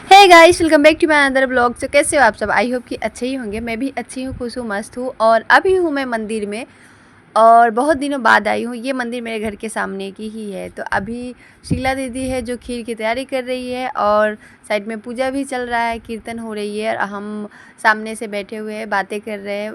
Hey guys, welcome back to my another blog. तो कैसे हो आप सब? आई होप कि अच्छे ही होंगे। मैं भी अच्छी हूँ, खुश हूँ, मस्त हूँ। और अभी हूँ मैं मंदिर में और बहुत दिनों बाद आई हूँ। ये मंदिर मेरे घर के सामने की ही है। तो अभी शीला दीदी है जो खीर की तैयारी कर रही है और साइड में पूजा भी चल रहा है, कीर्तन हो रही है और हम सामने से बैठे हुए हैं, बातें कर रहे हैं।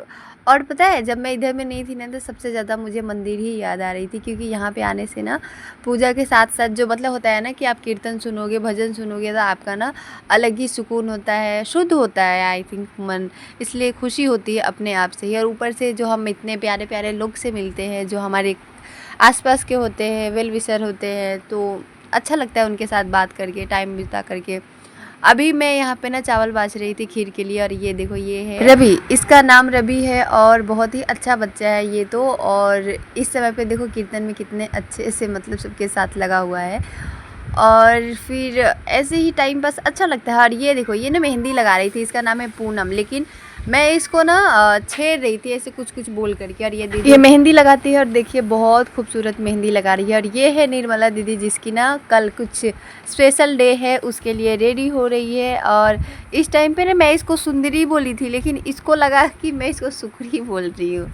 और पता है, जब मैं इधर में नहीं थी ना तो सबसे ज़्यादा मुझे मंदिर ही याद आ रही थी, क्योंकि यहाँ पे आने से ना पूजा के साथ साथ जो मतलब होता है ना कि आप कीर्तन सुनोगे, भजन सुनोगे तो आपका ना अलग ही सुकून होता है, शुद्ध होता है आई थिंक मन। इसलिए खुशी होती है अपने आप से ही। और ऊपर से जो हम इतने प्यारे प्यारे लोग से मिलते हैं जो हमारे आसपास के होते हैं, वेल विशर होते हैं, तो अच्छा लगता है उनके साथ बात करके, टाइम बिता करके। अभी मैं यहाँ पे ना चावल बाछ रही थी खीर के लिए। और ये देखो, ये है रवि, इसका नाम रवि है और बहुत ही अच्छा बच्चा है ये तो। और इस समय पे देखो कीर्तन में कितने अच्छे से मतलब सबके साथ लगा हुआ है। और फिर ऐसे ही टाइम पास अच्छा लगता है। और ये देखो, ये ना मेहंदी लगा रही थी, इसका नाम है पूनम। लेकिन मैं इसको ना छेड़ रही थी ऐसे कुछ कुछ बोल करके। और ये दीदी ये मेहंदी लगाती है और देखिए बहुत खूबसूरत मेहंदी लगा रही है। और ये है निर्मला दीदी, जिसकी ना कल कुछ स्पेशल डे है, उसके लिए रेडी हो रही है। और इस टाइम पे ना मैं इसको सुंदरी बोली थी, लेकिन इसको लगा कि मैं इसको सुखरी बोल रही हूँ।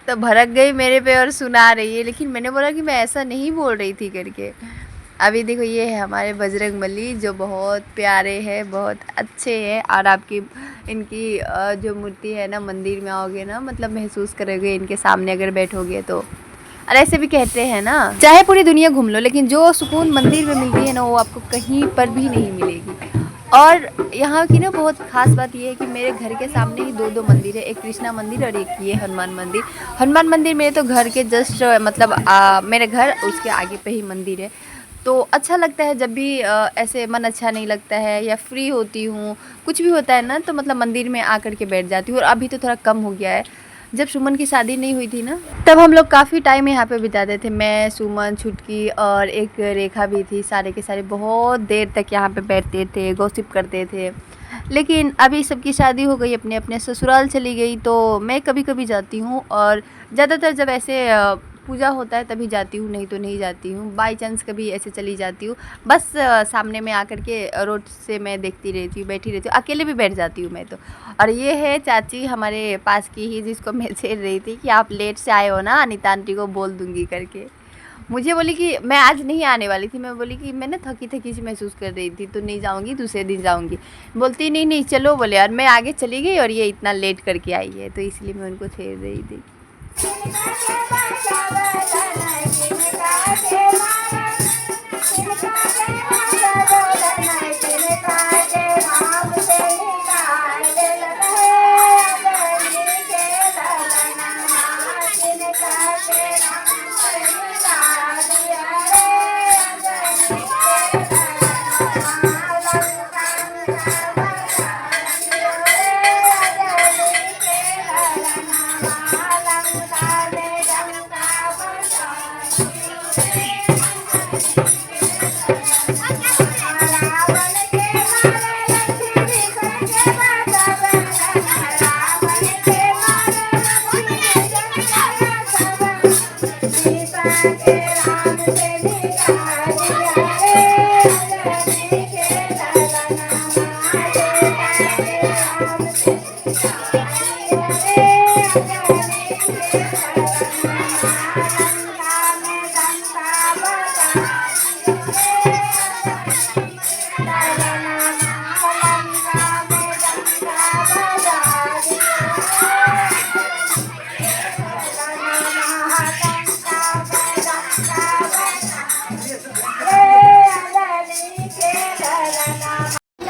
तो भड़क गई मेरे पे और सुना रही है, लेकिन मैंने बोला कि मैं ऐसा नहीं बोल रही थी करके। अभी देखो, ये है हमारे बजरंगबली जो बहुत प्यारे हैं, बहुत अच्छे हैं। और आपकी इनकी जो मूर्ति है ना, मंदिर में आओगे ना मतलब महसूस करोगे इनके सामने अगर बैठोगे तो। और ऐसे भी कहते हैं ना, चाहे पूरी दुनिया घूम लो लेकिन जो सुकून मंदिर में मिलती है ना वो आपको कहीं पर भी नहीं मिलेगी। और यहाँ की ना बहुत ख़ास बात ये है कि मेरे घर के सामने ही दो दो मंदिर है, एक कृष्णा मंदिर और एक ये हनुमान मंदिर। हनुमान मंदिर मेरे तो घर के जस्ट मतलब मेरे घर उसके आगे पे ही मंदिर है। तो अच्छा लगता है जब भी ऐसे मन अच्छा नहीं लगता है या फ्री होती हूँ, कुछ भी होता है ना, तो मतलब मंदिर में आकर के बैठ जाती हूँ। और अभी तो थोड़ा कम हो गया है। जब सुमन की शादी नहीं हुई थी ना, तब हम लोग काफ़ी टाइम यहाँ पे बिताते थे। मैं, सुमन, छुटकी और एक रेखा भी थी। सारे के सारे बहुत देर तक यहाँ पे बैठते थे, गॉसिप करते थे। लेकिन अभी सबकी शादी हो गई, अपने अपने ससुराल चली गई। तो मैं कभी कभी जाती हूँ और ज़्यादातर जब ऐसे पूजा होता है तभी जाती हूँ, नहीं तो नहीं जाती हूँ। बाई चांस कभी ऐसे चली जाती हूँ, बस सामने में आकर के रोड से मैं देखती रहती हूँ, बैठी रहती हूँ, अकेले भी बैठ जाती हूँ मैं तो। और ये है चाची हमारे पास की ही, जिसको मैं छेड़ रही थी कि आप लेट से आए हो ना, अनीता आंटी को बोल दूँगी करके। मुझे बोली कि मैं आज नहीं आने वाली थी। मैं बोली कि मैं ना थकी थकी सी महसूस कर रही थी, तो नहीं जाऊँगी, दूसरे दिन जाऊँगी। बोलती नहीं नहीं चलो बोले, और मैं आगे चली गई और ये इतना लेट करके आई है, तो इसलिए मैं उनको छेड़ रही थी।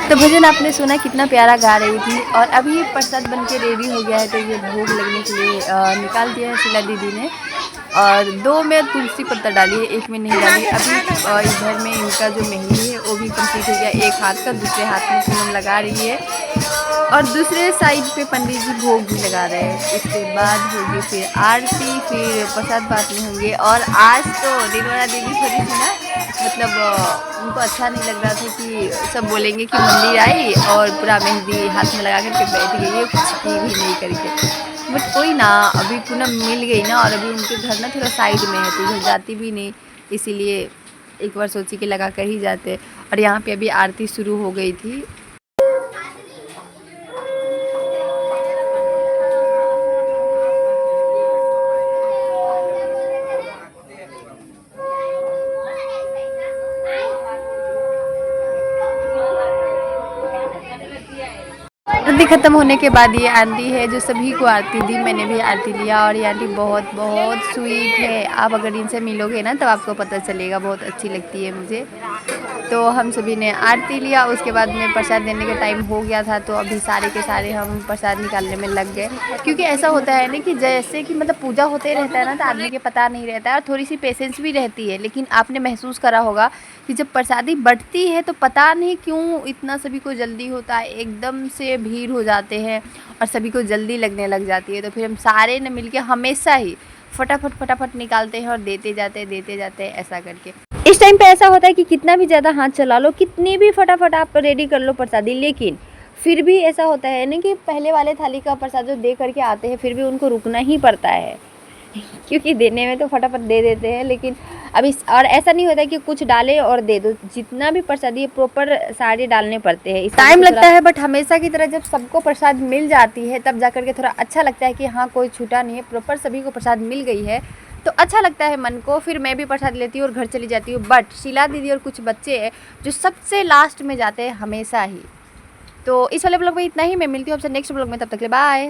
तो भजन आपने सुना कितना प्यारा गा रही थी। और अभी प्रसाद बन के रेडी हो गया है, तो ये भोग लगने के लिए निकाल दिया है शीला दीदी ने। और दो में तुलसी पत्ता डाली है, एक में नहीं डाली। अभी इधर में इनका जो मेहंदी है वो भी कंप्लीट हो गया, एक हाथ का, दूसरे हाथ में पूनम लगा रही है। और दूसरे साइड पे पंडित जी भोग भी लगा रहे हैं। इसके बाद होगी फिर आरती, फिर प्रसाद बांटने होंगे। और आज तो निर्मला दीदी थोड़ी सी ना मतलब उनको अच्छा नहीं लग रहा था कि सब बोलेंगे कि मंदिर आई और पूरा मेहंदी हाथ में लगा करके बैठ गई है, कुछ की भी नहीं करके। बट कोई ना, अभी पूनम मिल गई ना, और अभी उनके घर ना थोड़ा साइड में है तो इधर जाती भी नहीं, इसीलिए एक बार सोची कि लगा कर ही जाते। और यहाँ पे अभी आरती शुरू हो गई थी। आरती ख़त्म होने के बाद ये आंटी है जो सभी को आरती दी, मैंने भी आरती लिया। और ये आंटी बहुत बहुत स्वीट है, आप अगर इनसे मिलोगे ना तब आपको पता चलेगा, बहुत अच्छी लगती है मुझे। तो हम सभी ने आरती लिया, उसके बाद में प्रसाद देने का टाइम हो गया था, तो अभी सारे के सारे हम प्रसाद निकालने में लग गए। क्योंकि ऐसा होता है ना कि जैसे कि मतलब पूजा होते रहता है ना, तो आदमी के पता नहीं रहता है और थोड़ी सी पेशेंस भी रहती है। लेकिन आपने महसूस करा होगा कि जब प्रसादी बढ़ती है तो पता नहीं क्यों इतना सभी को जल्दी होता है, एकदम से भीड़ हो जाते हैं और सभी को जल्दी लगने लग जाती है। तो फिर हम सारे ने मिलके हमेशा ही फटाफट निकालते हैं और देते जाते हैं ऐसा करके। इस टाइम पे ऐसा होता है कि कितना भी ज़्यादा हाथ चला लो, कितनी भी फटाफट आप रेडी कर लो प्रसादी, लेकिन फिर भी ऐसा होता है ना कि पहले वाले थाली का प्रसाद जो दे करके आते हैं फिर भी उनको रुकना ही पड़ता है। क्योंकि देने में तो फटाफट दे देते हैं, लेकिन अभी और ऐसा नहीं होता है कि कुछ डाले और दे दो, जितना भी प्रसादी है प्रॉपर सारे डालने पड़ते हैं। टाइम लगता है, बट हमेशा की तरह जब सबको प्रसाद मिल जाती है तब जाकर के थोड़ा अच्छा लगता है कि हाँ कोई छूटा नहीं है, प्रॉपर सभी को प्रसाद मिल गई है, तो अच्छा लगता है मन को। फिर मैं भी प्रसाद लेती हूँ और घर चली जाती हूँ। बट शीला दीदी और कुछ बच्चे हैं जो सबसे लास्ट में जाते हैं हमेशा ही। तो इस वाले ब्लॉग में इतना ही, मैं मिलती हूँ आपसे नेक्स्ट ब्लॉग में, तब तक के लिए बाय।